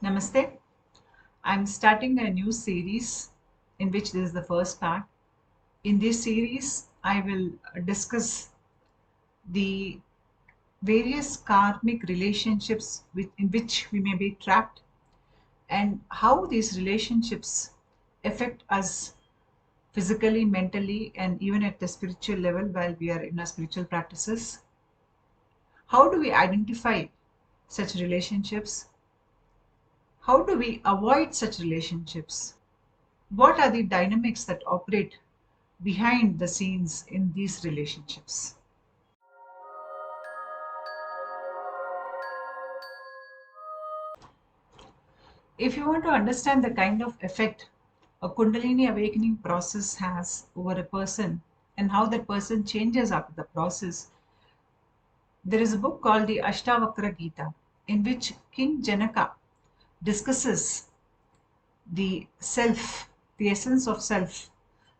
Namaste. I'm starting a new series in which this is the first part. In this series, I will discuss the various karmic relationships in which we may be trapped and how these relationships affect us physically, mentally, and even at the spiritual level while we are in our spiritual practices. How do we identify such relationships? How do we avoid such relationships? What are the dynamics that operate behind the scenes in these relationships? If you want to understand the kind of effect a Kundalini awakening process has over a person and how that person changes after the process, there is a book called the Ashtavakra Gita, in which King Janaka discusses the self, the essence of self,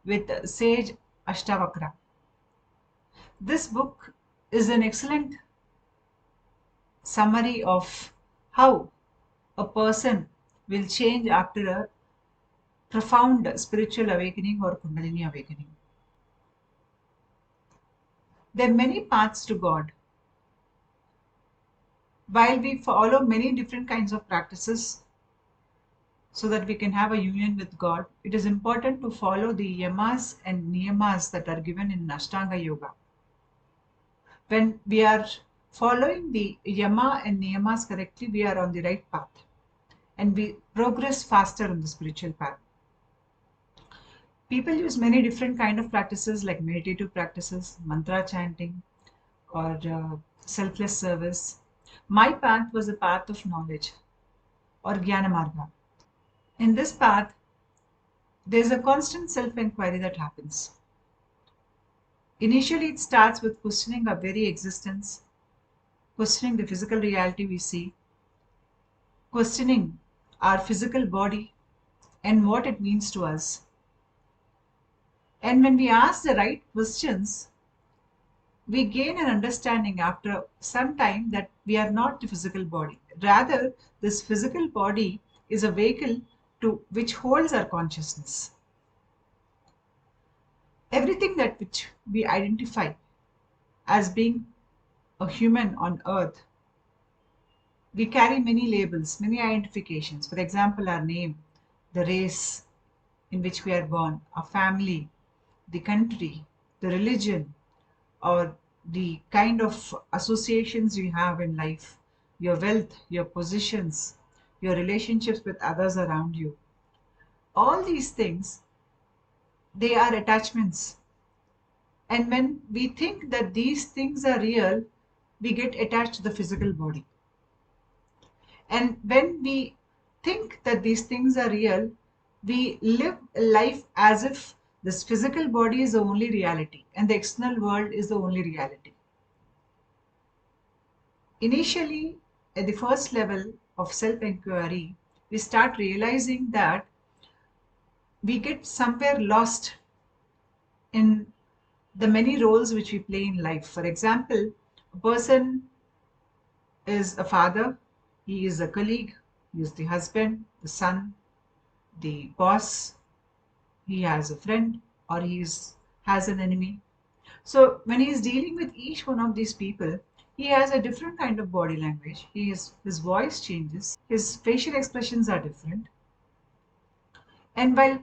with sage Ashtavakra. This book is an excellent summary of how a person will change after a profound spiritual awakening or Kundalini awakening. There are many paths to God. While we follow many different kinds of practices so that we can have a union with God, it is important to follow the yamas and niyamas that are given in Ashtanga Yoga. When we are following the yama and niyamas correctly, we are on the right path and we progress faster on the spiritual path. People use many different kind of practices like meditative practices, mantra chanting, or selfless service. My path was a path of knowledge or jnana marga. In this path, there is a constant self-inquiry that happens. Initially, it starts with questioning our very existence, questioning the physical reality we see, questioning our physical body and what it means to us. And when we ask the right questions, we gain an understanding after some time that we are not the physical body. Rather, this physical body is a vehicle to which holds our consciousness. Everything that which we identify as being a human on earth, we carry many labels, many identifications. For example, our name, the race in which we are born, our family, the country, the religion, or the kind of associations you have in life, your wealth, your positions, your relationships with others around you. All these things, they are attachments. And when we think that these things are real, we get attached to the physical body. And when we think that these things are real, we live life as if this physical body is the only reality and the external world is the only reality. Initially, at the first level of self-inquiry, we start realizing that we get somewhere lost in the many roles which we play in life. For example, a person is a father, he is a colleague, he is the husband, the son, the boss, he has a friend, or has an enemy. So when he is dealing with each one of these people, he has a different kind of body language. His voice changes, his facial expressions are different. And while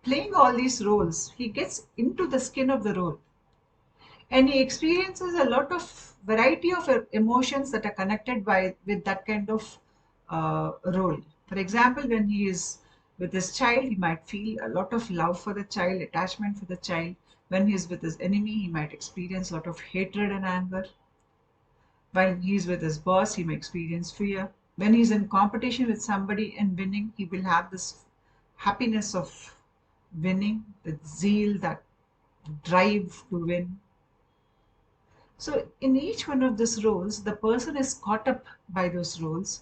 playing all these roles, he gets into the skin of the role and he experiences a lot of variety of emotions that are connected with that kind of role. For example, when he is with his child, he might feel a lot of love for the child, attachment for the child. When he is with his enemy, he might experience a lot of hatred and anger. While he is with his boss, he may experience fear. When he's in competition with somebody and winning, he will have this happiness of winning, the zeal, that drive to win. So in each one of these roles, the person is caught up by those roles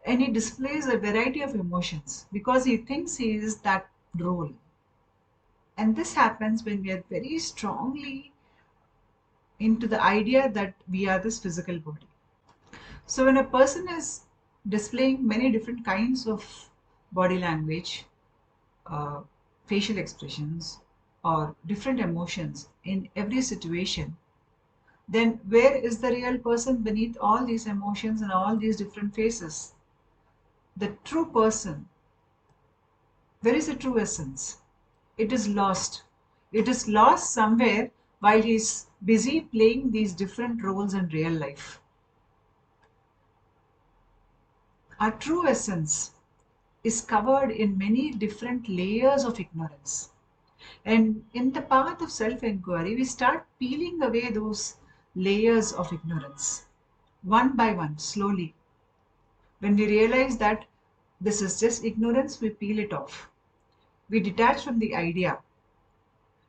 and he displays a variety of emotions because he thinks he is that role. And this happens when we are very strongly into the idea that we are this physical body. So when a person is displaying many different kinds of body language, uh, facial expressions, or different emotions in every situation, then where is the real person beneath all these emotions and all these different faces? The true person, where is the true essence? It is lost. It is lost somewhere while he's busy playing these different roles in real life. Our true essence is covered in many different layers of ignorance. And in the path of self inquiry, we start peeling away those layers of ignorance one by one, slowly. When we realize that this is just ignorance, we peel it off. We detach from the idea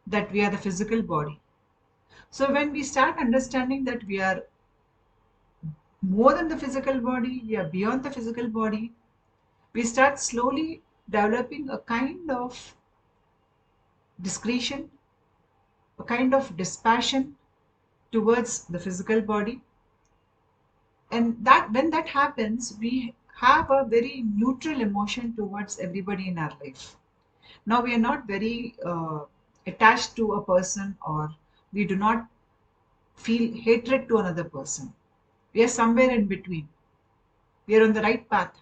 that we are the physical body. So, when we start understanding that we are more than the physical body, we are beyond the physical body, we start slowly developing a kind of discretion, a kind of dispassion towards the physical body. And that when that happens, we have a very neutral emotion towards everybody in our life. Now we are not very attached to a person, or we do not feel hatred to another person. We are somewhere in between. We are on the right path.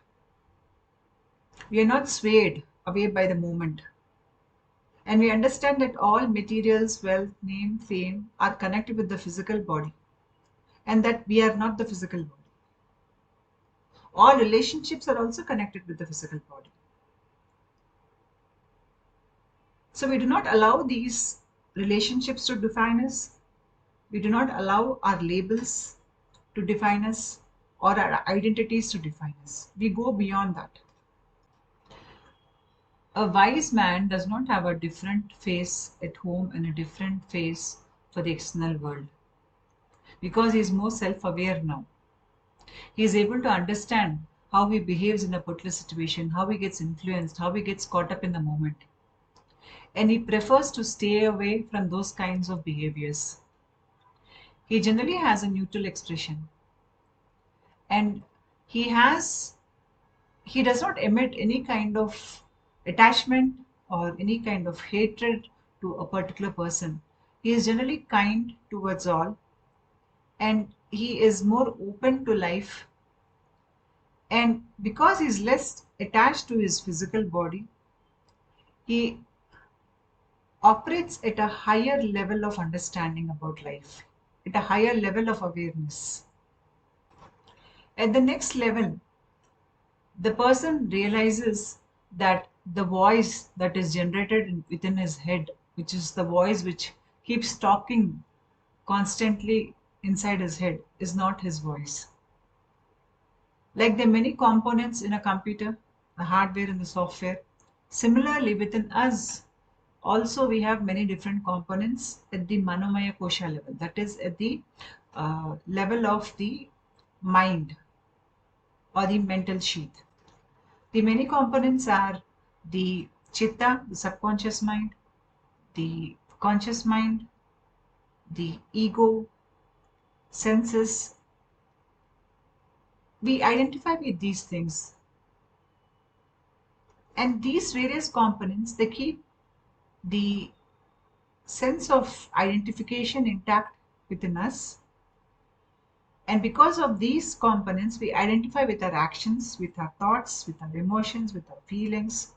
We are not swayed away by the moment. And we understand that all materials, wealth, name, fame are connected with the physical body, and that we are not the physical body. All relationships are also connected with the physical body. So we do not allow these relationships to define us. We do not allow our labels to define us or our identities to define us. We go beyond that. A wise man does not have a different face at home and a different face for the external world, because he is more self aware now. He is able to understand how he behaves in a particular situation, how he gets influenced, how he gets caught up in the moment. And he prefers to stay away from those kinds of behaviors. He generally has a neutral expression, and he has he does not emit any kind of attachment or any kind of hatred to a particular person. He is generally kind towards all, and he is more open to life. And because he is less attached to his physical body, he operates at a higher level of understanding about life, at a higher level of awareness. At the next level, the person realizes that the voice that is generated within his head, which is the voice which keeps talking constantly inside his head, is not his voice. Like there are many components in a computer, the hardware and the software. Similarly, within us, also we have many different components at the Manomaya Kosha level, that is at the level of the mind or the mental sheath. The many components are the chitta, the subconscious mind, the conscious mind, the ego, senses. We identify with these things. And these various components, they keep the sense of identification intact within us. And because of these components, we identify with our actions, with our thoughts, with our emotions, with our feelings.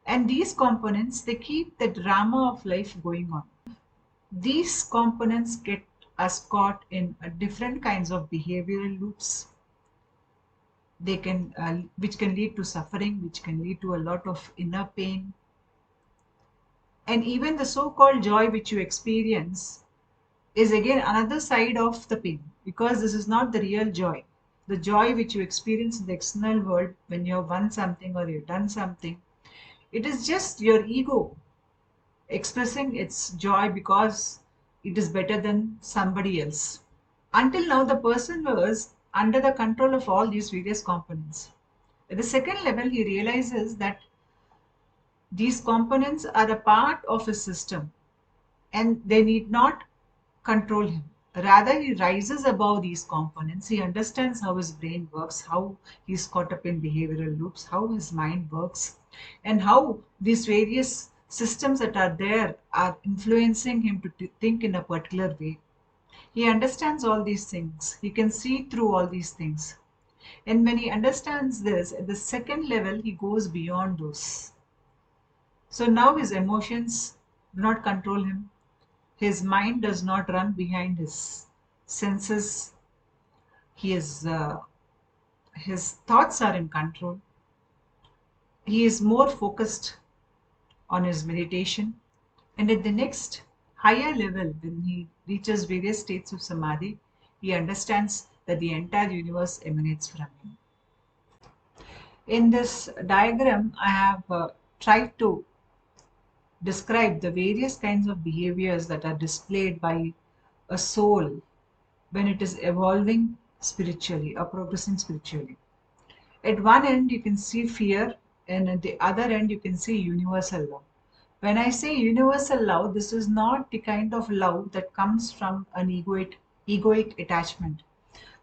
And these components, they keep the drama of life going on. These components get us caught in different kinds of behavioral loops. They can, which can lead to suffering, which can lead to a lot of inner pain. And even the so-called joy which you experience is again another side of the pain, because this is not the real joy. The joy which you experience in the external world when you have won something or you've done something, it is just your ego expressing its joy because it is better than somebody else. Until now, the person was under the control of all these various components. At the second level, he realizes that these components are a part of his system and they need not control him. Rather, he rises above these components. He understands how his brain works, how he's caught up in behavioral loops, how his mind works, and how these various systems that are there are influencing him to think in a particular way. He understands all these things. He can see through all these things. And when he understands this, at the second level, he goes beyond those. So now his emotions do not control him. His mind does not run behind his senses. He is, his thoughts are in control. He is more focused on his meditation. And at the next higher level, when he reaches various states of samadhi, he understands that the entire universe emanates from him. In this diagram, I have tried to describe the various kinds of behaviors that are displayed by a soul when it is evolving spiritually or progressing spiritually. At one end, you can see fear, and at the other end, you can see universal love. When I say universal love, this is not the kind of love that comes from an egoic attachment.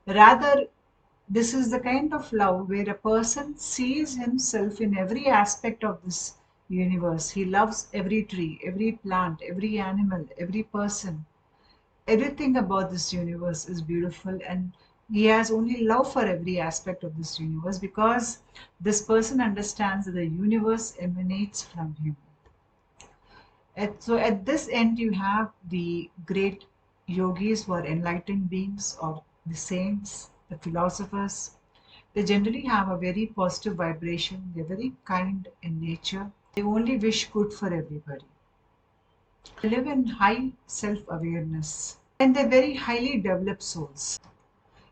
Rather, this is the kind of love where a person sees himself in every aspect of this universe. He loves every tree, every plant, every animal, every person. Everything about this universe is beautiful, and he has only love for every aspect of this universe because this person understands that the universe emanates from him. So at this end, you have the great yogis who are enlightened beings, or the saints, the philosophers. They generally have a very positive vibration. They're very kind in nature. They only wish good for everybody. They live in high self-awareness, and they're very highly developed souls.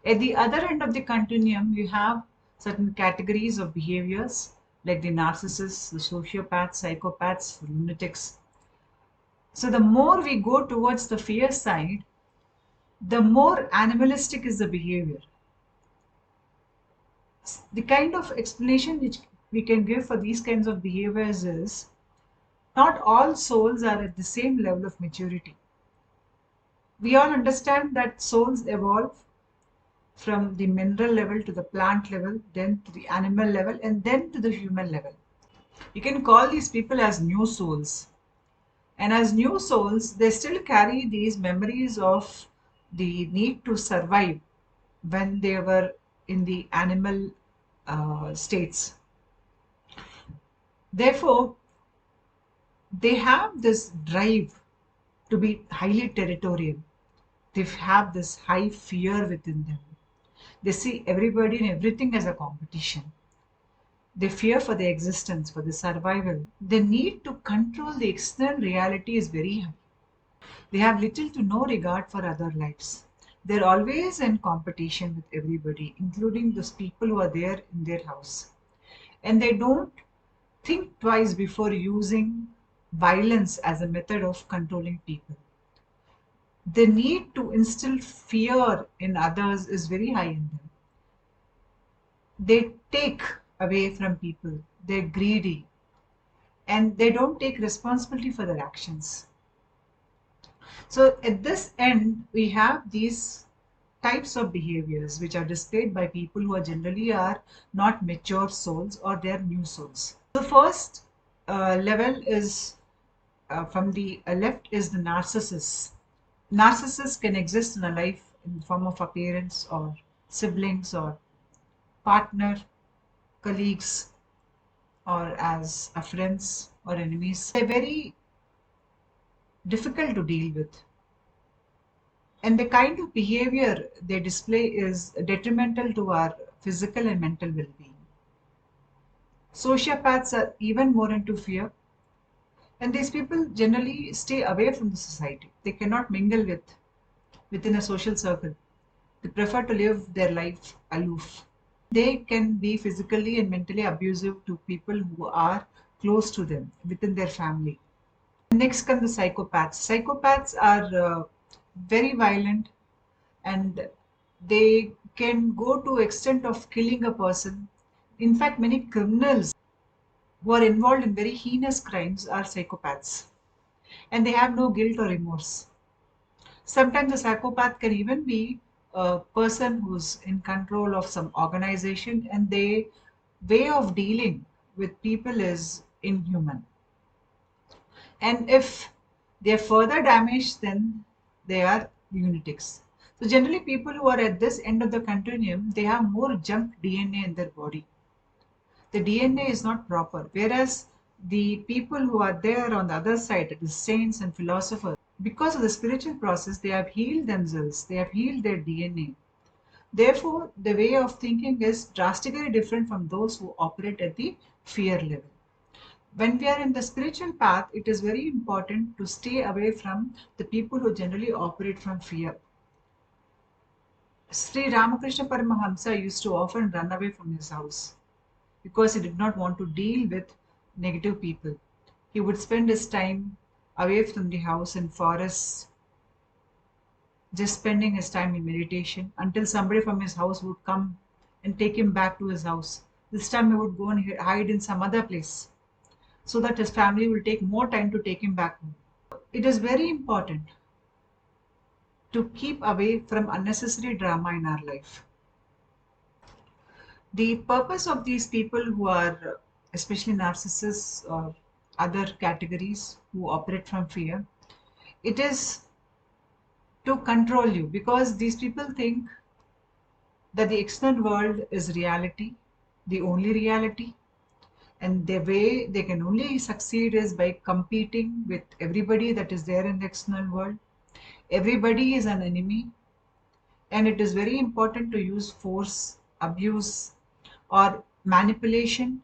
At the other end of the continuum, you have certain categories of behaviors like the narcissists, the sociopaths, psychopaths, the lunatics. So the more we go towards the fear side, the more animalistic is the behavior. The kind of explanation which we can give for these kinds of behaviors is not all souls are at the same level of maturity. We all understand that souls evolve from the mineral level to the plant level, then to the animal level, and then to the human level. You can call these people as new souls. And as new souls, they still carry these memories of the need to survive when they were in the animal states. Therefore, they have this drive to be highly territorial. They have this high fear within them. They see everybody and everything as a competition. They fear for their existence, for their survival. The need to control the external reality is very high. They have little to no regard for other lives. They're always in competition with everybody, including those people who are there in their house. And they don't think twice before using violence as a method of controlling people. The need to instill fear in others is very high in them. They take away from people, they're greedy, and they don't take responsibility for their actions. So at this end, we have these types of behaviors which are displayed by people who are generally are not mature souls, or they're new souls. The first level is from the left is the narcissist. Narcissists can exist in a life in the form of a parents or siblings or partner, colleagues, or as a friends or enemies. They're very difficult to deal with. And the kind of behavior they display is detrimental to our physical and mental well-being. Sociopaths are even more into fear, and these people generally stay away from the society. They cannot mingle within a social circle. They prefer to live their life aloof. They can be physically and mentally abusive to people who are close to them within their family. Next come the psychopaths. Psychopaths are very violent, and they can go to extent of killing a person. In fact, many criminals who are involved in very heinous crimes are psychopaths, and they have no guilt or remorse. Sometimes a psychopath can even be a person who's in control of some organization, and their way of dealing with people is inhuman. And if they are further damaged, then they are lunatics. So generally, people who are at this end of the continuum, they have more junk DNA in their body. The DNA is not proper. Whereas the people who are there on the other side, the saints and philosophers, because of the spiritual process, they have healed themselves, they have healed their DNA. Therefore, the way of thinking is drastically different from those who operate at the fear level. When we are in the spiritual path, it is very important to stay away from the people who generally operate from fear. Sri Ramakrishna Paramahamsa used to often run away from his house because he did not want to deal with negative people. He would spend his time away from the house in forests, just spending his time in meditation until somebody from his house would come and take him back to his house. This time he would go and hide in some other place so that his family will take more time to take him back home. It is very important to keep away from unnecessary drama in our life. The purpose of these people who are, especially narcissists or other categories who operate from fear, it is to control you, because these people think that the external world is reality, the only reality, and the way they can only succeed is by competing with everybody that is there in the external world. Everybody is an enemy, and it is very important to use force, abuse, or manipulation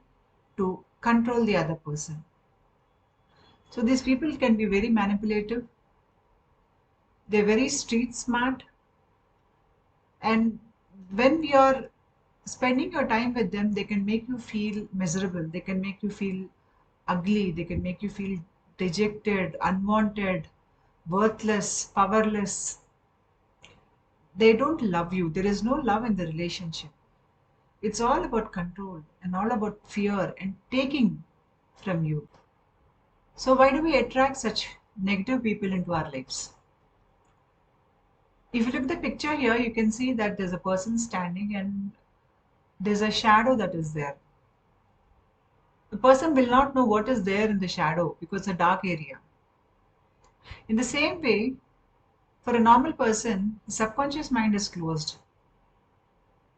to control the other person. So these people can be very manipulative, they're very street smart, and when we are spending your time with them, they can make you feel miserable, they can make you feel ugly, they can make you feel dejected, unwanted, worthless, powerless. They don't love you, there is no love in the relationship. It's all about control and all about fear and taking from you. So why do we attract such negative people into our lives? If you look at the picture here, you can see that there's a person standing and there's a shadow that is there. The person will not know what is there in the shadow because it's a dark area. In the same way, for a normal person, the subconscious mind is closed.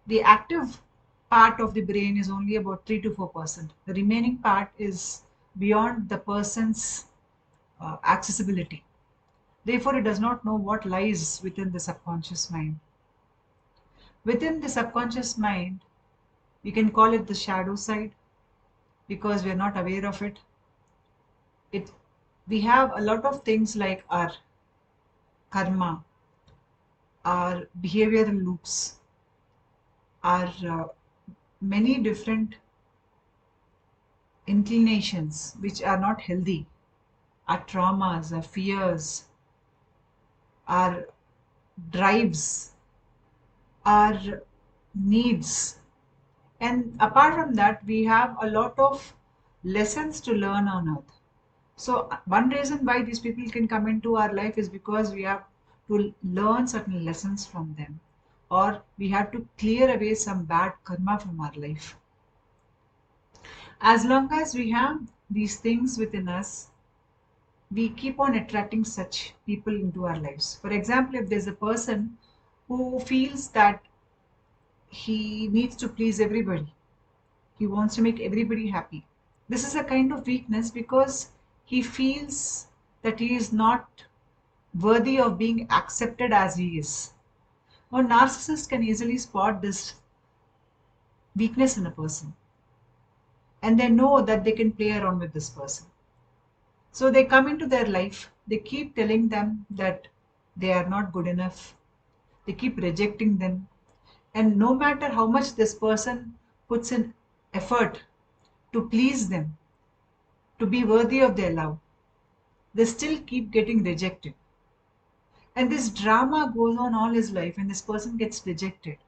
The active part of the brain is only about 3 to 4%. The remaining part is beyond the person's accessibility. Therefore, it does not know what lies within the subconscious mind. Within the subconscious mind, we can call it the shadow side because we are not aware of it. We have a lot of things like our karma, our behavioral loops, our many different inclinations which are not healthy, our traumas, our fears, our drives, our needs. And apart from that, we have a lot of lessons to learn on earth. So, one reason why these people can come into our life is because we have to learn certain lessons from them, or we have to clear away some bad karma from our life. As long as we have these things within us, we keep on attracting such people into our lives. For example, if there's a person who feels that he needs to please everybody, he wants to make everybody happy. This is a kind of weakness because he feels that he is not worthy of being accepted as he is. A narcissist can easily spot this weakness in a person, and they know that they can play around with this person. So they come into their life, they keep telling them that they are not good enough, they keep rejecting them, and no matter how much this person puts in effort to please them, to be worthy of their love, they still keep getting rejected. And this drama goes on all his life, and this person gets rejected.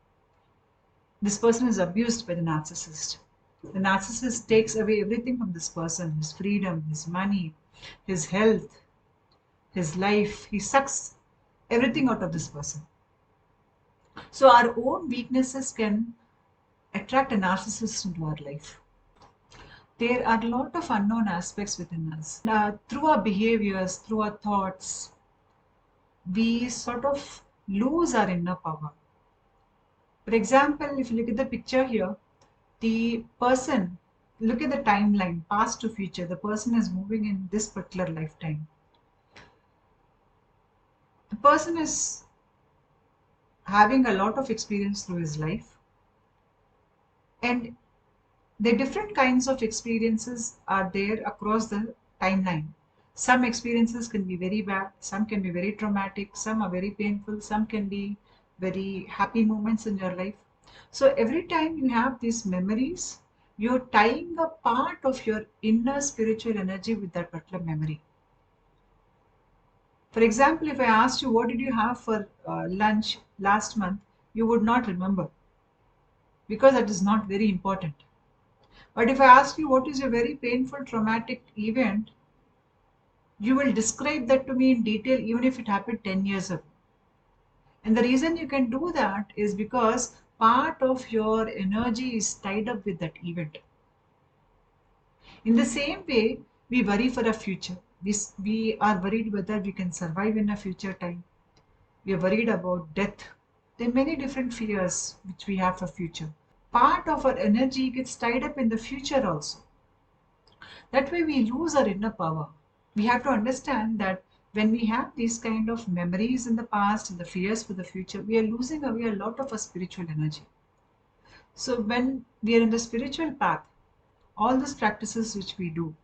This person is abused by the narcissist. The narcissist takes away everything from this person, his freedom, his money, his health, his life. He sucks everything out of this person. So our own weaknesses can attract a narcissist into our life. There are a lot of unknown aspects within us. Through our behaviors, through our thoughts, we sort of lose our inner power. For example, if you look at the picture here, the person, look at the timeline, past to future, the person is moving in this particular lifetime. The person is having a lot of experience through his life, and the different kinds of experiences are there across the timeline. Some experiences can be very bad, some can be very traumatic, some are very painful, some can be very happy moments in your life. So every time you have these memories, you're tying a part of your inner spiritual energy with that particular memory. For example, if I asked you what did you have for lunch last month, you would not remember because that is not very important. But if I ask you what is a very painful traumatic event, you will describe that to me in detail even if it happened 10 years ago. And the reason you can do that is because part of your energy is tied up with that event. In the same way, we worry for a future. We are worried whether we can survive in a future time. We are worried about death. There are many different fears which we have for future. Part of our energy gets tied up in the future also. That way we lose our inner power. We have to understand that when we have these kind of memories in the past and the fears for the future, we are losing away a lot of our spiritual energy. So when we are in the spiritual path, all these practices which we do,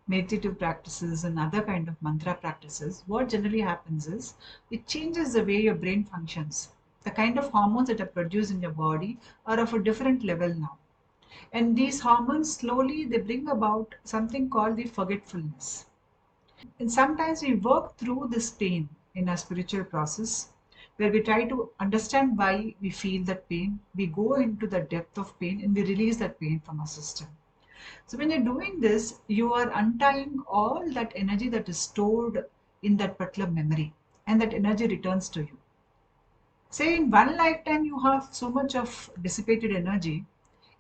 meditative practices and other kind of mantra practices, what generally happens is it changes the way your brain functions. The kind of hormones that are produced in your body are of a different level now. And these hormones slowly they bring about something called the forgetfulness. And sometimes we work through this pain in our spiritual process where we try to understand why we feel that pain. We go into the depth of pain and we release that pain from our system. So when you're doing this, you are untying all that energy that is stored in that particular memory, and that energy returns to you. Say in one lifetime you have so much of dissipated energy.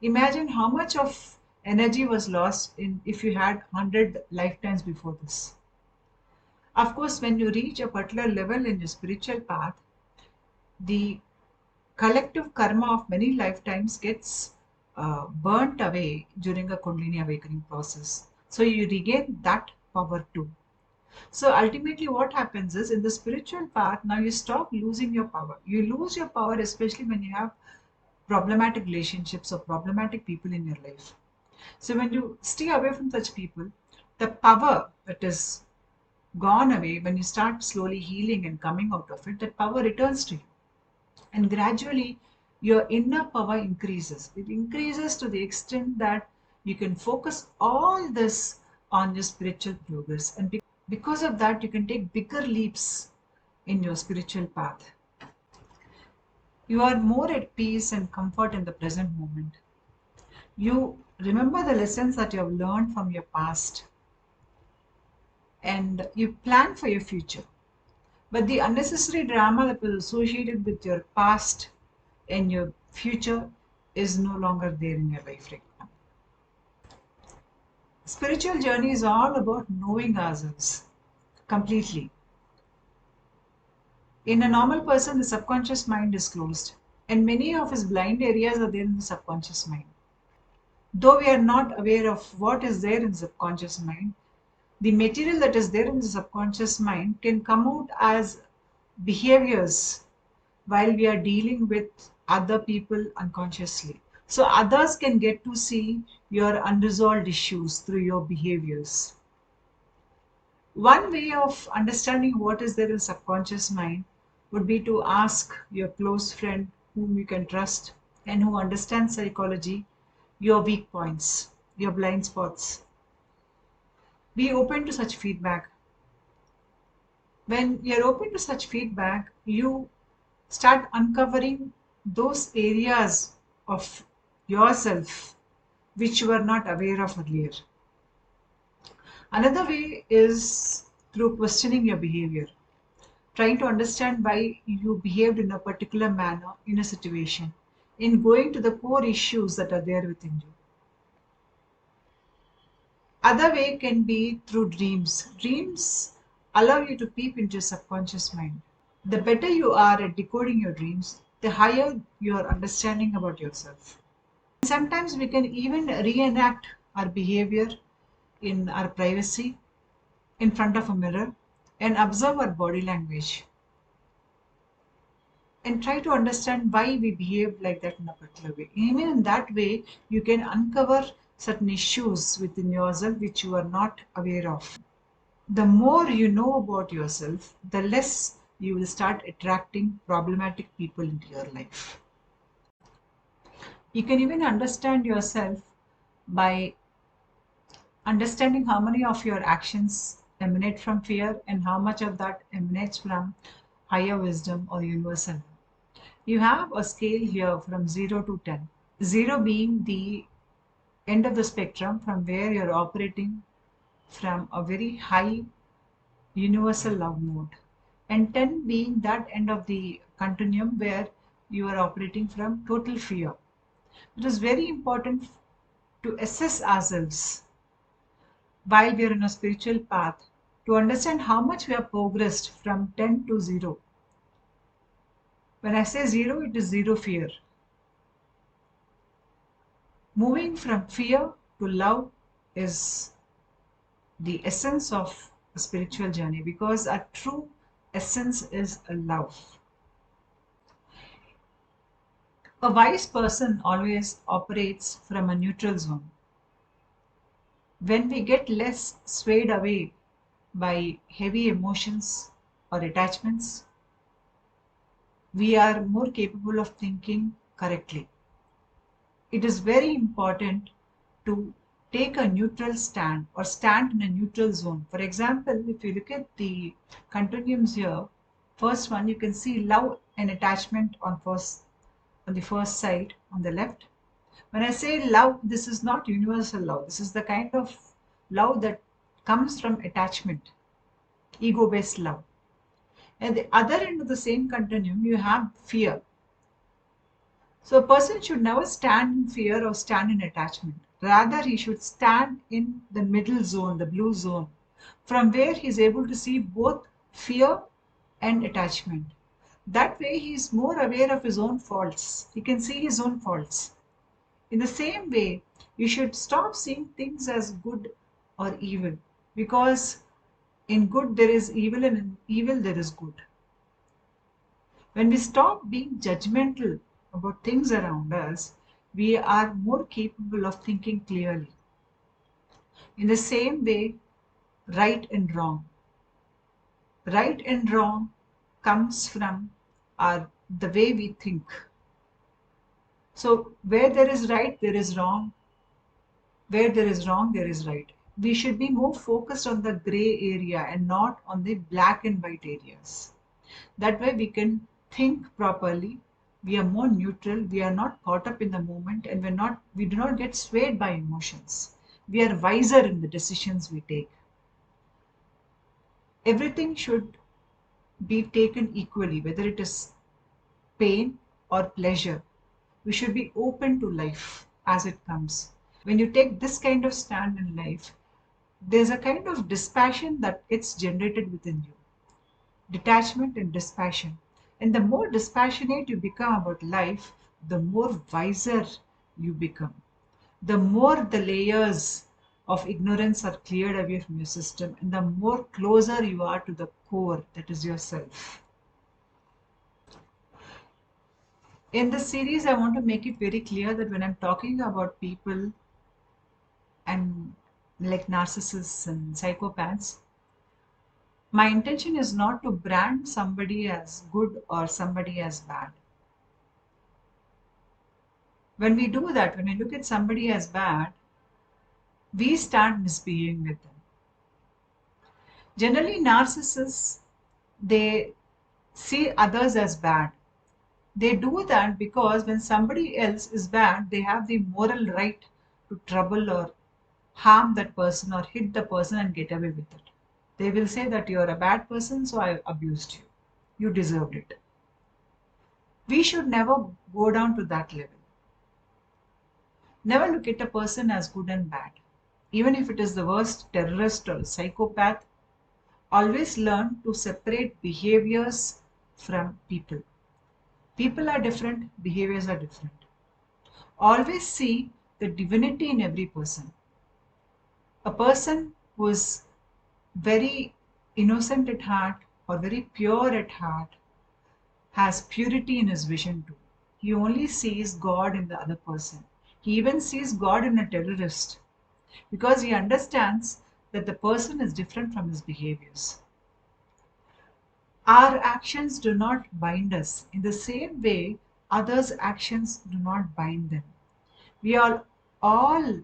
Imagine how much of energy was lost in if you had 100 lifetimes before this. Of course, when you reach a particular level in your spiritual path, the collective karma of many lifetimes gets burnt away during a Kundalini awakening process. So you regain that power too. So ultimately, what happens is in the spiritual path, now you stop losing your power. You lose your power, especially when you have problematic relationships or problematic people in your life. So when you stay away from such people, the power that is gone away, when you start slowly healing and coming out of it, that power returns to you. And gradually, your inner power increases. It increases to the extent that you can focus all this on your spiritual progress. And because of that, you can take bigger leaps in your spiritual path. You are more at peace and comfort in the present moment. You remember the lessons that you have learned from your past and you plan for your future. But the unnecessary drama that was associated with your past and your future is no longer there in your life right now. Spiritual journey is all about knowing ourselves completely. In a normal person, the subconscious mind is closed, and many of his blind areas are there in the subconscious mind. Though we are not aware of what is there in the subconscious mind, the material that is there in the subconscious mind can come out as behaviors while we are dealing with other people unconsciously. So others can get to see your unresolved issues through your behaviors. One way of understanding what is there in subconscious mind would be to ask your close friend whom you can trust and who understands psychology your weak points, your blind spots. Be open to such feedback. When you're open to such feedback, you start uncovering those areas of yourself which you were not aware of earlier. Another way is through questioning your behavior. trying to understand why you behaved in a particular manner in a situation, in going to the core issues that are there within you. Other way can be through dreams. Dreams allow you to peep into your subconscious mind. The better you are at decoding your dreams, the higher your understanding about yourself. Sometimes we can even reenact our behavior in our privacy in front of a mirror and observe our body language and try to understand why we behave like that in a particular way. Even in that way, you can uncover certain issues within yourself which you are not aware of. The more you know about yourself, the less you will start attracting problematic people into your life. You can even understand yourself by understanding how many of your actions emanate from fear and how much of that emanates from higher wisdom or universal. You have a scale here from 0 to 10. 0 being the end of the spectrum from where you're operating from a very high universal love mode, and 10 being that end of the continuum where you are operating from total fear. It is very important to assess ourselves while we are in a spiritual path to understand how much we have progressed from 10 to 0. When I say 0, it is 0 fear. Moving from fear to love is the essence of a spiritual journey, because our true essence is a love. A wise person always operates from a neutral zone. When we get less swayed away by heavy emotions or attachments, we are more capable of thinking correctly. It is very important to take a neutral stand or stand in a neutral zone. For example, if you look at the continuums here, first one you can see love and attachment on the first side on the left. When I say love, this is not universal love. This is the kind of love that comes from attachment, ego-based love. At the other end of the same continuum, you have fear. So a person should never stand in fear or stand in attachment. Rather, he should stand in the middle zone, the blue zone, from where he is able to see both fear and attachment. That way, he is more aware of his own faults. He can see his own faults. In the same way, you should stop seeing things as good or evil, because in good there is evil and in evil there is good. When we stop being judgmental about things around us, we are more capable of thinking clearly. In the same way, right and wrong. Right and wrong comes from the way we think. So where there is right, there is wrong. Where there is wrong, there is right. We should be more focused on the gray area and not on the black and white areas. That way we can think properly. We are more neutral. We are not caught up in the moment, and we do not get swayed by emotions. We are wiser in the decisions we take. Everything should be taken equally, whether it is pain or pleasure. We should be open to life as it comes. When you take this kind of stand in life, there's a kind of dispassion that gets generated within you. Detachment and dispassion. And the more dispassionate you become about life, the more wiser you become. The more the layers of ignorance are cleared away from your system, and the more closer you are to the core, that is yourself. In this series, I want to make it very clear that when I'm talking about people and like narcissists and psychopaths, my intention is not to brand somebody as good or somebody as bad. When we do that, when we look at somebody as bad, we start misbehaving with them. Generally, narcissists, they see others as bad. They do that because when somebody else is bad, they have the moral right to trouble or harm that person or hit the person and get away with it. They will say that you're a bad person, so I abused you. you deserved it. We should never go down to that level. Never look at a person as good and bad. Even if it is the worst terrorist or psychopath, always learn to separate behaviors from people. People are different, behaviors are different. Always see the divinity in every person. A person who is very innocent at heart or very pure at heart has purity in his vision too. He only sees God in the other person. He even sees God in a terrorist because he understands that the person is different from his behaviors. Our actions do not bind us. In the same way, others' actions do not bind them. We are all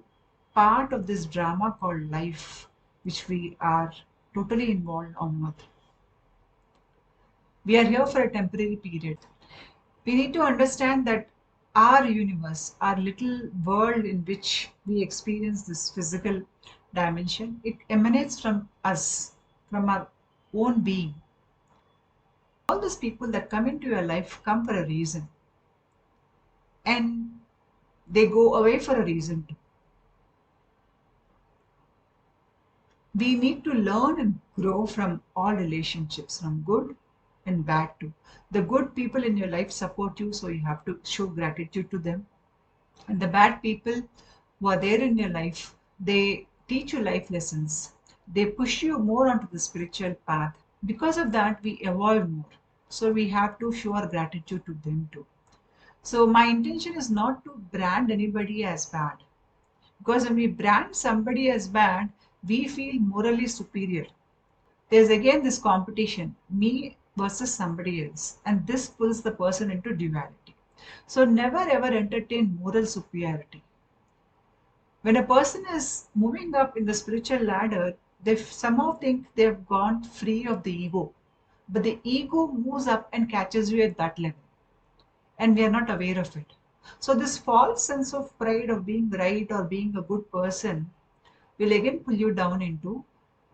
part of this drama called life, which we are totally involved on earth. We are here for a temporary period. We need to understand that our universe, our little world in which we experience this physical dimension, it emanates from us, from our own being. All those people that come into your life come for a reason, and they go away for a reason too. We need to learn and grow from all relationships, from good and bad too. The good people in your life support you, so you have to show gratitude to them. And the bad people who are there in your life, they teach you life lessons. They push you more onto the spiritual path. Because of that, we evolve more. So we have to show our gratitude to them too. So my intention is not to brand anybody as bad. Because when we brand somebody as bad, we feel morally superior. There's again this competition, me versus somebody else, and this pulls the person into duality. So never ever entertain moral superiority. When a person is moving up in the spiritual ladder, they somehow think they've gone free of the ego. But the ego moves up and catches you at that level, and we are not aware of it. So, this false sense of pride of being right or being a good person will again pull you down into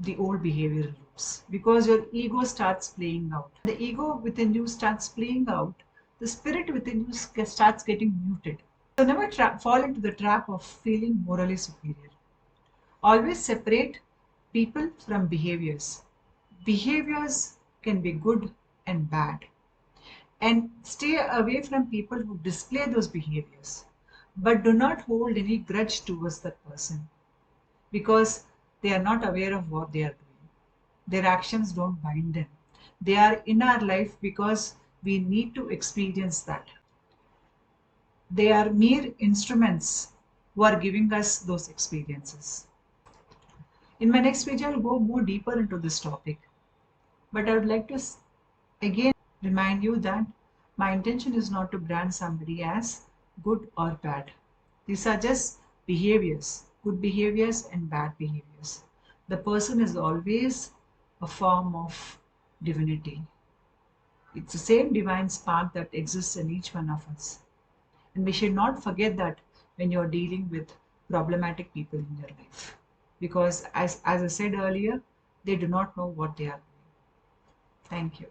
the old behavioral loops because your ego starts playing out. The ego within you starts playing out, the spirit within you starts getting muted. So never fall into the trap of feeling morally superior. Always separate people from behaviors. Behaviors can be good and bad. And stay away from people who display those behaviors. But do not hold any grudge towards that person because they are not aware of what they are doing. Their actions don't bind them. They are in our life because we need to experience that. They are mere instruments who are giving us those experiences. In my next video, I'll go more deeper into this topic. But I would like to again remind you that my intention is not to brand somebody as good or bad. These are just behaviors, good behaviors and bad behaviors. The person is always a form of divinity. It's the same divine spark that exists in each one of us. And we should not forget that when you're dealing with problematic people in your life. Because as I said earlier, they do not know what they are doing. Thank you.